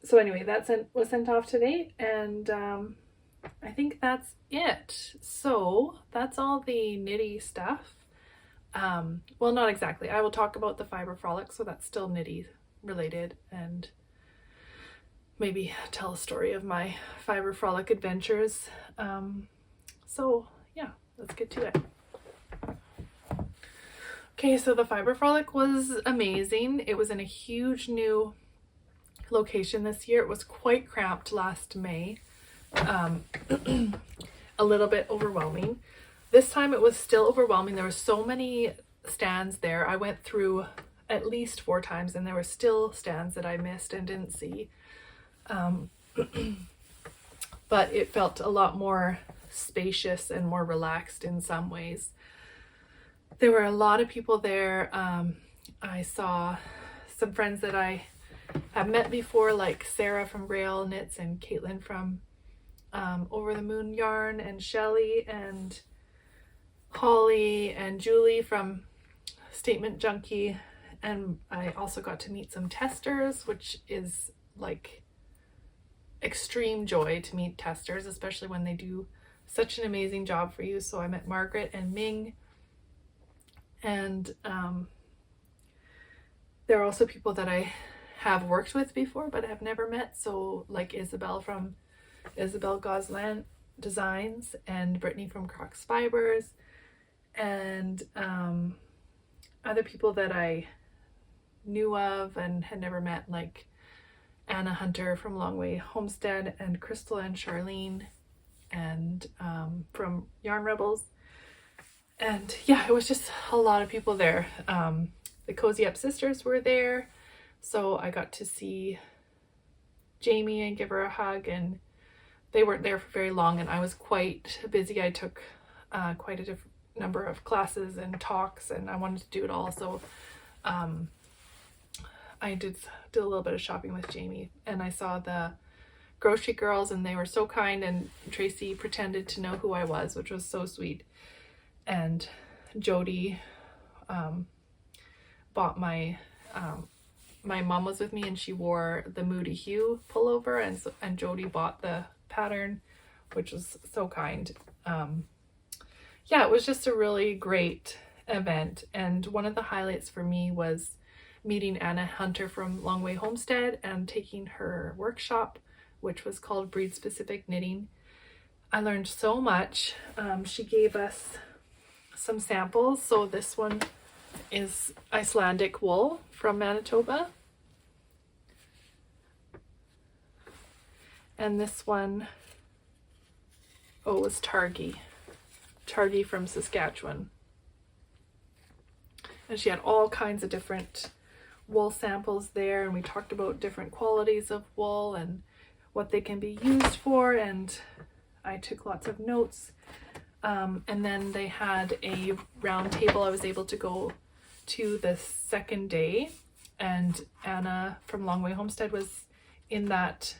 So anyway, that was sent off today, and I think that's it. So that's all the knitty stuff. Well, not exactly. I will talk about the Fibre Frolic, so that's still knitty related, and maybe tell a story of my Fibre Frolic adventures. So yeah, let's get to it. Okay, so the Fibre Frolic was amazing. It was in a huge new location this year. It was quite cramped last May. A little bit overwhelming. This time it was still overwhelming. There were so many stands there. I went through at least 4 times, and there were still stands that I missed and didn't see. But it felt a lot more spacious and more relaxed in some ways. There were a lot of people there. I saw some friends that I have met before, like Sarah from Rail Knits and Caitlin from Over the Moon Yarn, and Shelly and Holly and Julie from Statement Junkie. And I also got to meet some testers, which is like extreme joy to meet testers, especially when they do such an amazing job for you. So I met Margaret and Ming, and there are also people that I have worked with before but have never met, so like Isabel from Isabel Goslan Designs and Brittany from Crocs Fibers, and other people that I knew of and had never met, like Anna Hunter from Longway Homestead, and Crystal and Charlene, and from Yarn Rebels. And yeah, it was just a lot of people there. The Cozy Up sisters were there, so I got to see Jamie and give her a hug, and they weren't there for very long, and I was quite busy. I took quite a number of classes and talks, and I wanted to do it all, so I did a little bit of shopping with Jamie, and I saw the grocery girls, and they were so kind, and Tracy pretended to know who I was, which was so sweet. And Jody bought my mom was with me, and she wore the Moody Hue pullover, and Jody bought the pattern, which was so kind. Yeah, it was just a really great event, and one of the highlights for me was meeting Anna Hunter from Longway Homestead and taking her workshop, which was called Breed Specific Knitting. I learned so much. She gave us some samples. So this one is Icelandic wool from Manitoba, and this one, was Targhee from Saskatchewan. And she had all kinds of different wool samples there, and we talked about different qualities of wool and what they can be used for, and I took lots of notes. And then they had a round table. I was able to go to the second day, and Anna from Longway Homestead was in that.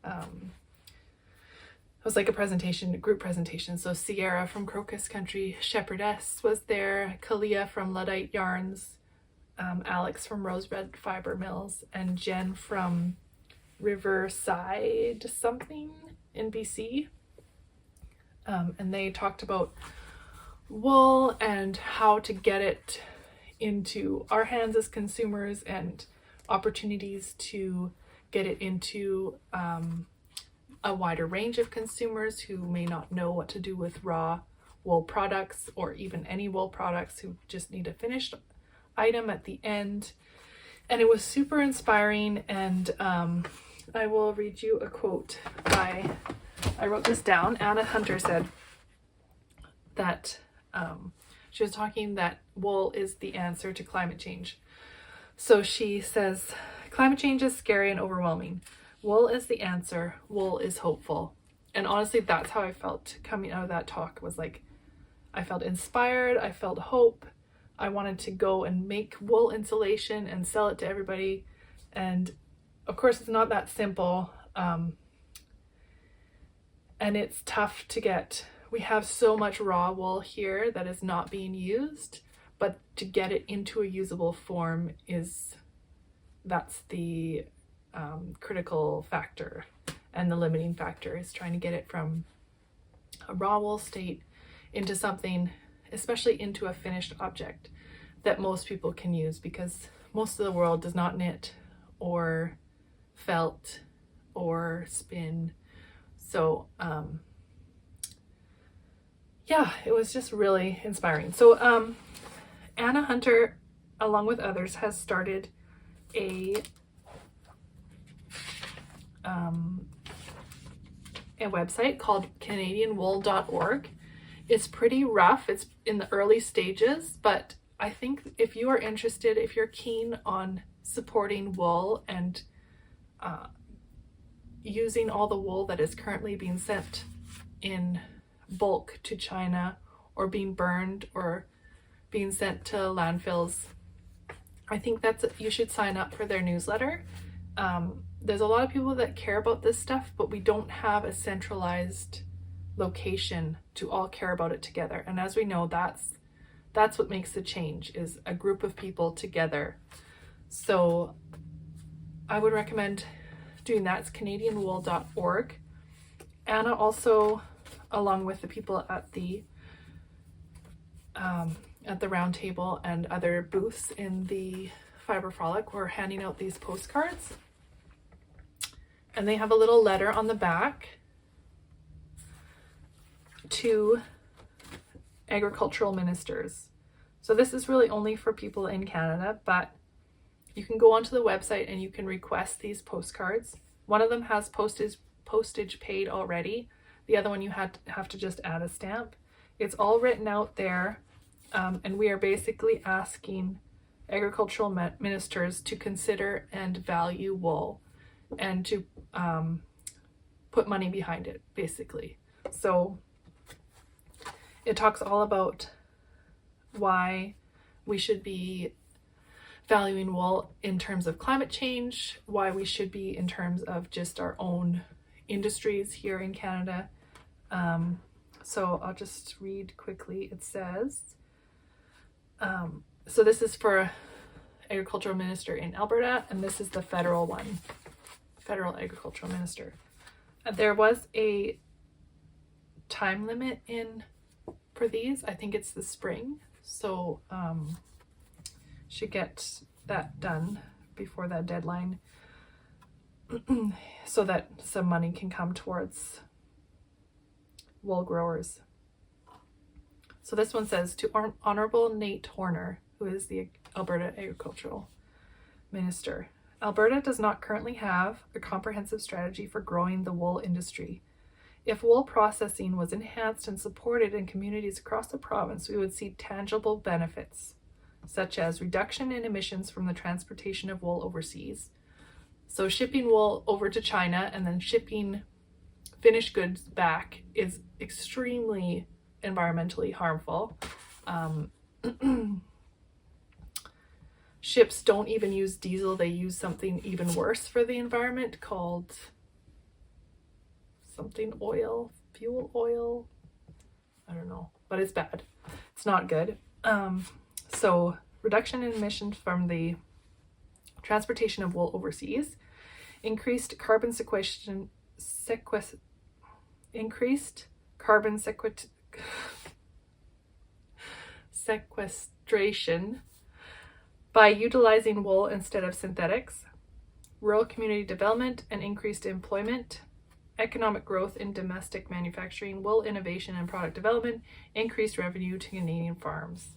It was like a presentation, a group presentation. So Sierra from Crocus Country Shepherdess was there, Kalia from Luddite Yarns, Alex from Rosebud Fiber Mills, and Jen from Riverside something in BC. And they talked about wool and how to get it into our hands as consumers and opportunities to get it into a wider range of consumers who may not know what to do with raw wool products or even any wool products, who just need a finished item at the end. And it was super inspiring, and I will read you a quote I wrote this down. Anna Hunter said that she was talking that wool is the answer to climate change. So she says, climate change is scary and overwhelming. Wool is the answer. Wool is hopeful. And honestly, that's how I felt coming out of that talk. Was like, I felt inspired. I felt hope. I wanted to go and make wool insulation and sell it to everybody. And of course, it's not that simple. And it's tough to get. We have so much raw wool here that is not being used, but to get it into a usable form that's the critical factor, and the limiting factor is trying to get it from a raw wool state into something, especially into a finished object that most people can use, because most of the world does not knit or felt or spin. So yeah, it was just really inspiring. So Anna Hunter, along with others, has started a website called CanadianWool.org. It's pretty rough. It's in the early stages, but I think if you are interested, if you're keen on supporting wool and using all the wool that is currently being sent in bulk to China, or being burned, or being sent to landfills, I think you should sign up for their newsletter. There's a lot of people that care about this stuff, but we don't have a centralized location to all care about it together. And as we know, that's what makes the change, is a group of people together. So I would recommend doing that. It's CanadianWool.org. Anna also, along with the people at the round table and other booths in the Fibre Frolic, were handing out these postcards. And they have a little letter on the back to agricultural ministers. So this is really only for people in Canada, but you can go onto the website and you can request these postcards. One of them has postage paid already. The other one you have to just add a stamp. It's all written out there, and we are basically asking agricultural ministers to consider and value wool, and to put money behind it, basically. So it talks all about why we should be valuing wool in terms of climate change, why we should be in terms of just our own industries here in Canada. So I'll just read quickly. It says, so this is for agricultural minister in Alberta, and this is the federal one, federal agricultural minister. There was a time limit for these. I think it's the spring, so should get that done before that deadline so that some money can come towards wool growers. So this one says, to Honorable Nate Horner, who is the Alberta Agricultural Minister. Alberta does not currently have a comprehensive strategy for growing the wool industry. If wool processing was enhanced and supported in communities across the province, we would see tangible benefits, such as reduction in emissions from the transportation of wool overseas. So shipping wool over to China and then shipping finished goods back is extremely environmentally harmful. Ships don't even use diesel. They use something even worse for the environment called something oil, fuel oil. I don't know, but it's bad. It's not good. So reduction in emissions from the transportation of wool overseas, increased carbon sequestration, sequestration by utilizing wool instead of synthetics, rural community development and increased employment, economic growth in domestic manufacturing, wool innovation and product development, increased revenue to Canadian farms.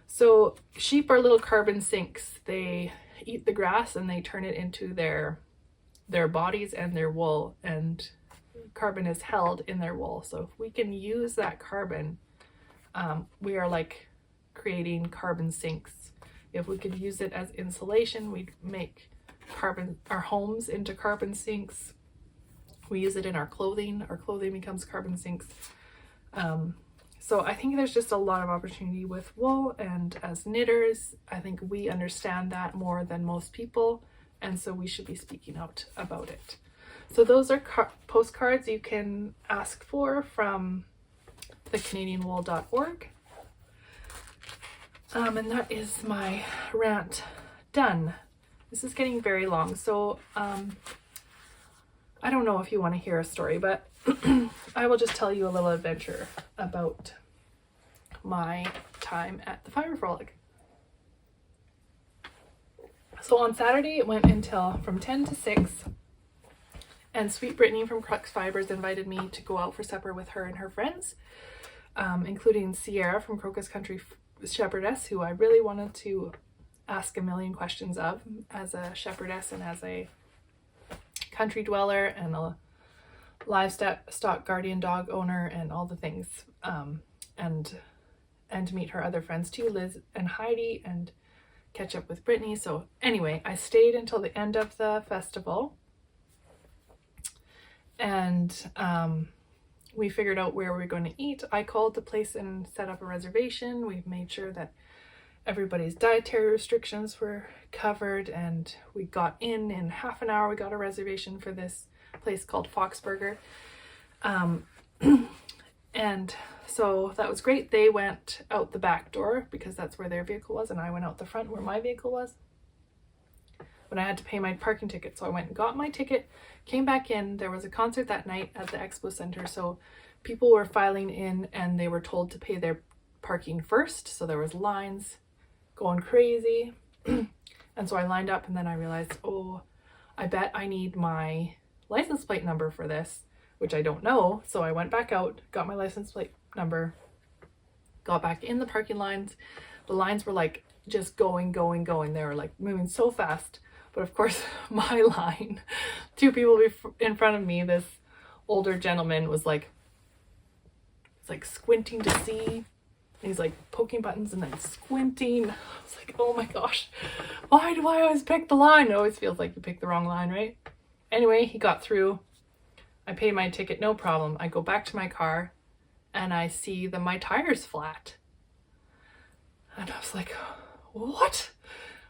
So sheep are little carbon sinks. They eat the grass and they turn it into their bodies and their wool, and carbon is held in their wool. So if we can use that carbon, we are like creating carbon sinks. If we could use it as insulation, we'd make our homes into carbon sinks. We use it in our clothing becomes carbon sinks. So I think there's just a lot of opportunity with wool, and as knitters, I think we understand that more than most people, and so we should be speaking out about it. So those are postcards you can ask for from thecanadianwool.org. And that is my rant done. This is getting very long, so I don't know if you want to hear a story, but I will just tell you a little adventure about my time at the Fibre Frolic. So on Saturday it went until from 10 to 6, and Sweet Brittany from Crux Fibers invited me to go out for supper with her and her friends, including Sierra from Crocus Country Shepherdess, who I really wanted to ask a million questions of as a shepherdess and as a country dweller and a livestock guardian dog owner and all the things, and to meet her other friends too, Liz and Heidi, and catch up with Brittany. So anyway, I stayed until the end of the festival, and we figured out where we were going to eat. I called the place and set up a reservation. We made sure that everybody's dietary restrictions were covered, and we got in half an hour. We got a reservation for this place called Foxburger. And so that was great. They went out the back door because that's where their vehicle was, and I went out the front where my vehicle was. But I had to pay my parking ticket, so I went and got my ticket, came back in. There was a concert that night at the Expo Center, so people were filing in and they were told to pay their parking first, so there was lines going crazy. And so I lined up, and then I realized, oh, I bet I need my license plate number for this, which I don't know. So I went back out, got my license plate number, got back in the parking lines. The lines were like just going. They were like moving so fast. But of course, my line, two people in front of me, this older gentleman was like squinting to see. He's like poking buttons and then squinting. I was like, oh my gosh, why do I always pick the line? It always feels like you pick the wrong line, right? Anyway, he got through. I paid my ticket, no problem. I go back to my car and I see that my tire's flat. And I was like, what?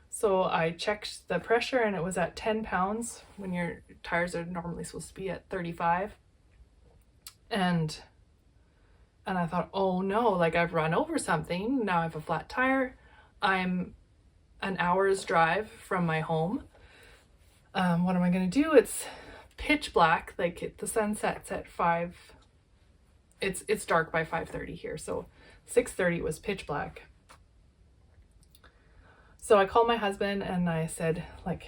So I checked the pressure and it was at 10 pounds when your tires are normally supposed to be at 35. And I thought, oh no, like I've run over something. Now I have a flat tire. I'm an hour's drive from my home. What am I going to do? It's pitch black. Like the sun sets at 5. It's dark by 5:30 here. So 6:30 was pitch black. So I called my husband and I said, like,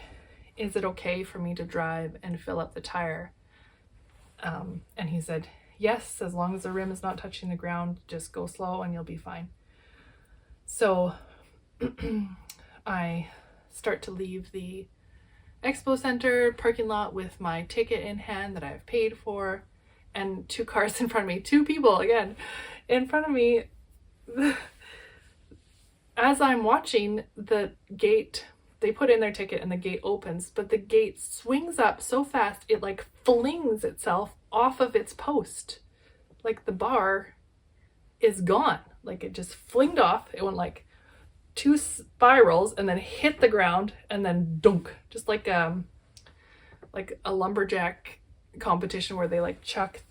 is it okay for me to drive and fill up the tire? And he said, yes, as long as the rim is not touching the ground, just go slow and you'll be fine. So I start to leave the Expo Center parking lot with my ticket in hand that I've paid for, and 2 cars in front of me, 2 people again in front of me. As I'm watching the gate, they put in their ticket and the gate opens, but the gate swings up so fast it like flings itself off of its post. Like the bar is gone. Like it just flinged off. It went like 2 spirals and then hit the ground and then dunk. Just like a lumberjack competition where they like chuck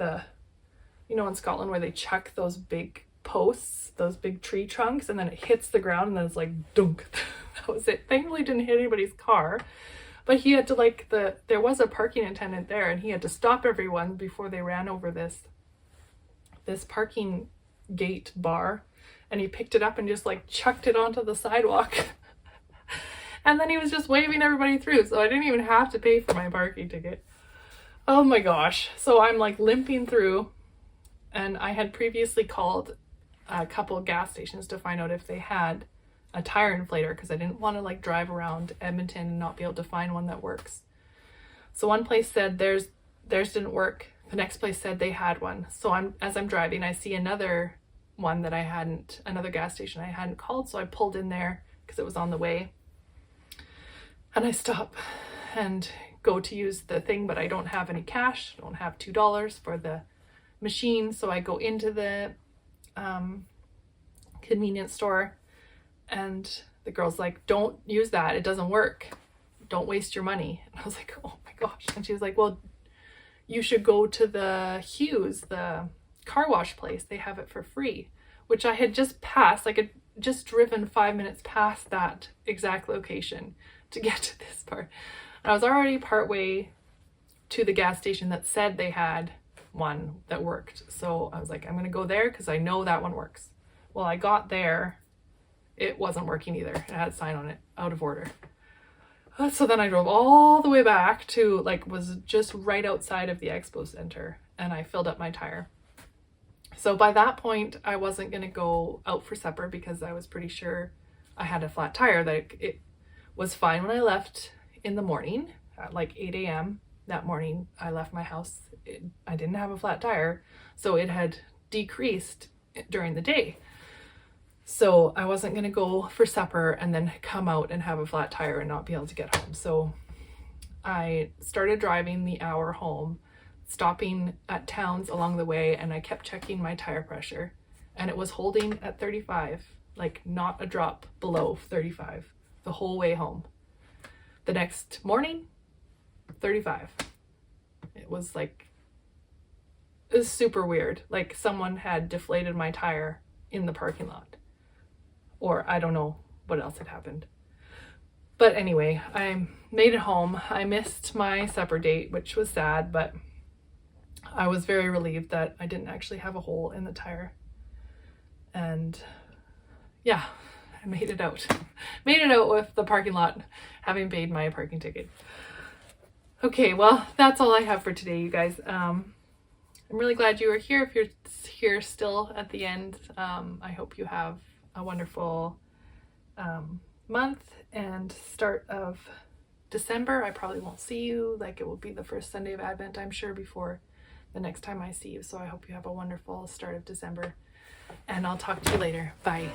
in Scotland where they chuck those big posts, those big tree trunks, and then it hits the ground and then it's like dunk. That was it. Thankfully it didn't hit anybody's car. But he had to like, there was a parking attendant there, and he had to stop everyone before they ran over this parking gate bar, and he picked it up and just like chucked it onto the sidewalk. And then he was just waving everybody through, so I didn't even have to pay for my parking ticket. Oh my gosh. So I'm like limping through, and I had previously called a couple of gas stations to find out if they had a tire inflator, because I didn't want to like drive around Edmonton and not be able to find one that works. So one place said theirs didn't work. The next place said they had one. So as I'm driving, I see another one that another gas station I hadn't called, so I pulled in there because it was on the way. And I stop and go to use the thing, but I don't have any cash. I don't have $2 for the machine. So I go into the convenience store, and the girl's like, don't use that. It doesn't work. Don't waste your money. And I was like, oh my gosh. And she was like, well, you should go to the Hughes, the car wash place. They have it for free, which I had just passed. Like, I'd just driven 5 minutes past that exact location to get to this part. And I was already partway to the gas station that said they had one that worked. So I was like, I'm going to go there because I know that one works. Well, I got there. It wasn't working either. It had a sign on it, out of order. So then I drove all the way back to, like, was just right outside of the expo center, and I filled up my tire. So by that point, I wasn't going to go out for supper because I was pretty sure I had a flat tire. That it was fine when I left in the morning at like 8 a.m. that morning. I left my house. I didn't have a flat tire, so it had decreased during the day. So I wasn't going to go for supper and then come out and have a flat tire and not be able to get home. So I started driving the hour home, stopping at towns along the way, and I kept checking my tire pressure, and it was holding at 35, like not a drop below 35 the whole way home. The next morning, 35. It was super weird. Like someone had deflated my tire in the parking lot. Or I don't know what else had happened. But anyway, I made it home. I missed my supper date, which was sad, but I was very relieved that I didn't actually have a hole in the tire. And yeah, I made it out. Made it out with the parking lot, having paid my parking ticket. Okay, well, that's all I have for today, you guys. I'm really glad you were here. If you're here still at the end, I hope you have a wonderful month and start of December. I probably won't see you, like it will be the first Sunday of Advent, I'm sure, before the next time I see you. So I hope you have a wonderful start of December, and I'll talk to you later. Bye.